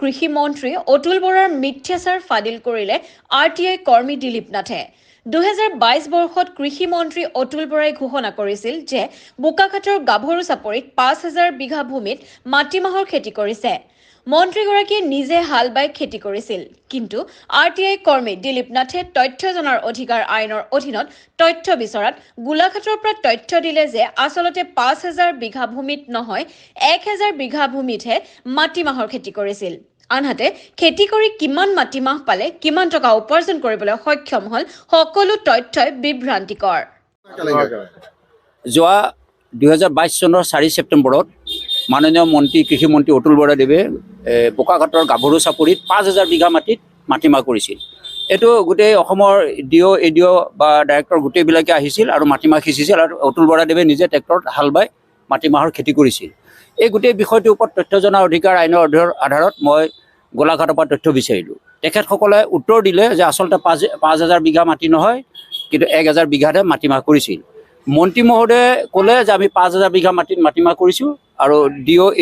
কৃষি মন্ত্ৰী অতুল বৰাৰ মিথ্যাচাৰ ফাদিল কৰিলে RTI কৰ্মী দিলীপ নাথে। 2022 বৰ্ষত কৃষি মন্ত্ৰী অতুল বৰাই ঘোষণা কৰিছিল যে বোকাখাতৰ গাভৰু চাপৰিত 5,000 বিঘা ভূমিত মাটিমাহৰ খেতি কৰিছে। মন্ত্ৰীগৰাকীয়ে নিজে হাল বাই খেতি কৰিছিল। কিন্তু RTI কৰ্মী দিলীপ নাথে তথ্য জনাৰ অধিকাৰ আইনৰ অধীনত তথ্য বিচৰাত গোলাঘাটৰ পৰা তথ্য দিলে যে আচলতে 5,000 বিঘা ভূমিত নহয় 1,000 বিঘা ভূমিতহে মাটিমাহৰ খেতি কৰিছিল। আনহাতে খেতি কৰি কিমান মাটিমাহ পালে কিমান টকা উপাৰ্জন কৰিবলৈ সক্ষম হল সকলো তথ্যই বিভ্ৰান্তিকৰ। যোৱা 2022 চনৰ 4 ছেপ্টেম্বৰত মাননীয় মন্ত্ৰী কৃষি মন্ত্ৰী অতুল বৰাদেৱে বোকাখাটৰ গাভৰু চাপৰিত 5,000 বিঘা মাটিত মাটিমাহ কৰিছিল। এইটো গোটেই অসমৰ এডিঅ বা ডাইৰেক্টৰ গোটেইবিলাকে আহিছিল আৰু মাটিমাহ সিঁচিছিল আৰু অতুল বৰাদেৱে নিজে ট্ৰেক্টৰত হাল বাই মাটিমাহৰ খেতি কৰিছিল। এই গোটেই বিষয়টোৰ ওপৰত তথ্য জনাৰ অধিকাৰ আইনৰ আধাৰত মই গোলাঘাটৰ পৰা তথ্য বিচাৰিলোঁ। তেখেতসকলে উত্তৰ দিলে যে আচলতে 5,000 বিঘা মাটি নহয়, কিন্তু 1,000 বিঘাতহে মাটিমাহ কৰিছিল। মন্ত্ৰী মহোদয়ে ক'লে যে আমি 5,000 বিঘা মাটিত মাটিমাহ কৰিছোঁ আৰু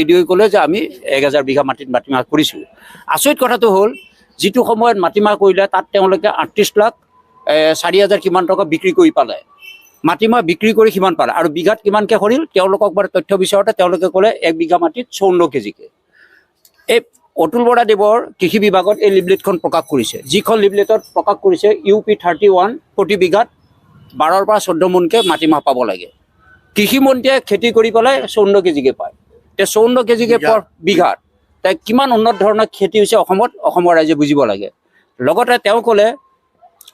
এডিঅই ক'লে যে আমি 1,000 বিঘা মাটিত মাটিমাহ কৰিছোঁ। আচৰিত কথাটো হ'ল যিটো সময়ত মাটিমাহ কৰিলে তাত তেওঁলোকে 38,04,000 কিমান টকা বিক্ৰী কৰি পালে। মাটিমাহ বিক্ৰী কৰি কিমান পালে আৰু বিঘাত কিমানকৈ সৰিল তেওঁলোকক বাৰু তথ্য বিচাৰোঁতে তেওঁলোকে ক'লে 1 বিঘা মাটিত 54 কেজিকৈ। এই অতুল বৰাদেৱৰ কৃষি বিভাগত এই লিফলেটখন প্ৰকাশ কৰিছে, যিখন লিফলেটত প্ৰকাশ কৰিছে UP 31 প্ৰতি বিঘাত 12 পৰা 14 মোনকৈ মাটিমাহ পাব লাগে। কৃষিমন্ত্ৰীয়ে খেতি কৰি পেলাই 54 কেজিকৈ পায়। তে 54 কেজিকৈ বিঘাত তাই কিমান উন্নত ধৰণৰ খেতি হৈছে অসমৰ ৰাইজে বুজিব লাগে। লগতে তেওঁ ক'লে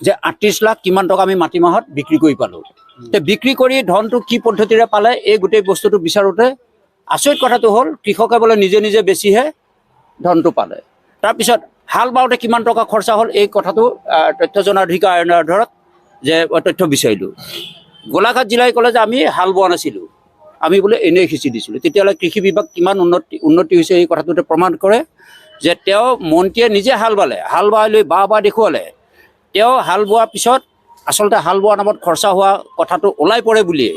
যে 38 লাখ কিমান টকা আমি মাটিমাহত বিক্ৰী কৰি পালোঁ। তে বিক্ৰী কৰি ধনটো কি পদ্ধতিৰে পালে এই গোটেই বস্তুটো বিচাৰোঁতে আচৰিত কথাটো হ'ল কৃষকে বোলে নিজে বেছিহে ধনটো পালে। তাৰপিছত হাল বাওঁতে কিমান টকা খৰচা হ'ল এই কথাটো তথ্য জনাৰ অধিকাৰ আইনৰ আধাৰত যে তথ্য বিচাৰিলোঁ। গোলাঘাট জিলাই ক'লে যে আমি হাল বোৱা নাছিলোঁ, আমি বোলে এনেই সিঁচি দিছিলোঁ। তেতিয়াহ'লে কৃষি বিভাগ কিমান উন্নতি হৈছে এই কথাটোতে প্ৰমাণ কৰে যে তেওঁ মন্ত্ৰীয়ে নিজে হাল বালে, হাল বাই লৈ বা দেখুৱালে। তেওঁ হাল বোৱাৰ পিছত আচলতে হাল বোৱাৰ নামত খৰচা হোৱা কথাটো ওলাই পৰে বুলিয়ে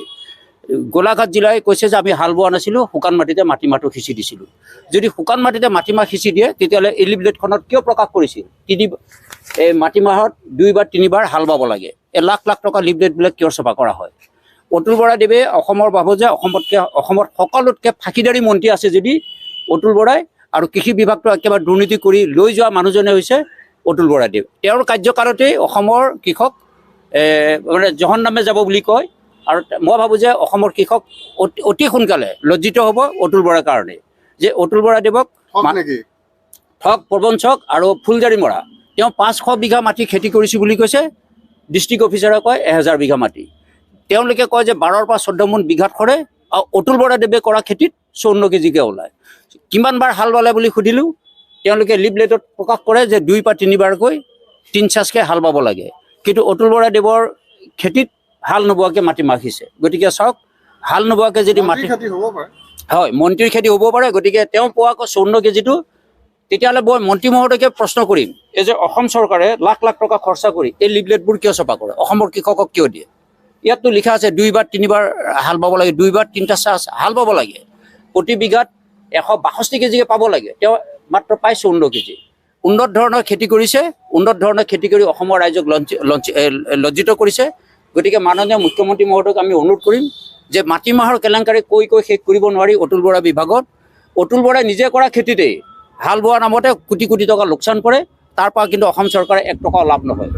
গোলাঘাট জিলাই কৈছে যে আমি হাল বোৱা নাছিলোঁ, শুকান মাটিতে মাটিমাহটো সিঁচি দিছিলোঁ। যদি শুকান মাটিতে মাটিমাহ সিঁচি দিয়ে তেতিয়াহ'লে এই লিফলেটখনত কিয় প্ৰকাশ কৰিছিল এই মাটিমাহত 2 বা 3 বাৰ হাল বাব লাগে? এই লাখ টকা লিফলেটবিলাক কিয় ছপা কৰা হয়? অতুল বৰাদেৱে অসমৰ ভাবোঁ যে অসমত সকলোতকৈ ফাঁকিদাৰী মন্ত্ৰী আছে যদি অতুল বৰাই, আৰু কৃষি বিভাগটো একেবাৰে দুৰ্নীতি কৰি লৈ যোৱা মানুহজনে হৈছে অতুল বৰাদেৱ। তেওঁৰ কাৰ্যকালতেই অসমৰ কৃষক মানে জহন্নামে যাব বুলি কয়। আৰু মই ভাবোঁ যে অসমৰ কৃষক অতি সোনকালে লজ্জিত হ'ব অতুল বৰাৰ কাৰণে, যে অতুল বৰাদেৱক ঠগ প্ৰবঞ্চক আৰু ফুলজাৰি মৰা। তেওঁ 500 বিঘা মাটি খেতি কৰিছোঁ বুলি কৈছে, ডিষ্ট্ৰিক্ট অফিচাৰে কয় 1,000 বিঘা মাটি। তেওঁলোকে কয় যে 12 পৰা 14 মোন বিঘাত সৰে আৰু অতুল বৰাদেৱে কৰা খেতিত 54 কেজিকৈ ওলায়। কিমান বাৰ হাল বালে বুলি সুধিলোঁ, তেওঁলোকে লিফলেটত প্ৰকাশ কৰে যে 2 বা 3 বাৰকৈ 3 চাচকৈ হাল বাব লাগে। কিন্তু অতুল বৰাদেৱৰ খেতিত হাল নোবোৱাকৈ মাটিমাহ সিঁচে। গতিকে চাওক, হাল নোবোৱাকৈ যদি মাটি হয় মন্ত্ৰীৰ খেতি হ'ব পাৰে। গতিকে তেওঁ পোৱা আকৌ 54 কেজিটো, তেতিয়াহ'লে মই মন্ত্ৰী মহোদয়কে প্ৰশ্ন কৰিম এই যে অসম চৰকাৰে লাখ টকা খৰচা কৰি এই লিফলেটবোৰ কিয় ছপা কৰে, অসমৰ কৃষকক কিয় দিয়ে? ইয়াততো লিখা আছে 2 বা 3 বাৰ হাল বাব লাগে, 2 বা 3টা চাচ হাল বাব লাগে, প্ৰতি বিঘাত 162 কেজিকৈ পাব লাগে। তেওঁ মাত্ৰ পায় 54 কেজি। উন্নত ধৰণৰ খেতি কৰিছে, উন্নত ধৰণৰ খেতি কৰি অসমৰ ৰাইজক লজ্জিত কৰিছে। গতিকে মাননীয় মুখ্যমন্ত্ৰী মহোদয়ক আমি অনুৰোধ কৰিম যে মাটিমাহৰ কেলেংকাৰী কৈ শেষ কৰিব নোৱাৰি অতুল বৰা বিভাগত। অতুল বৰাই নিজে কৰা খেতিতেই হাল বোৱাৰ নামতে কোটি টকা লোকচান কৰে, তাৰ পৰা কিন্তু অসম চৰকাৰে 1 টকাও লাভ নহয়।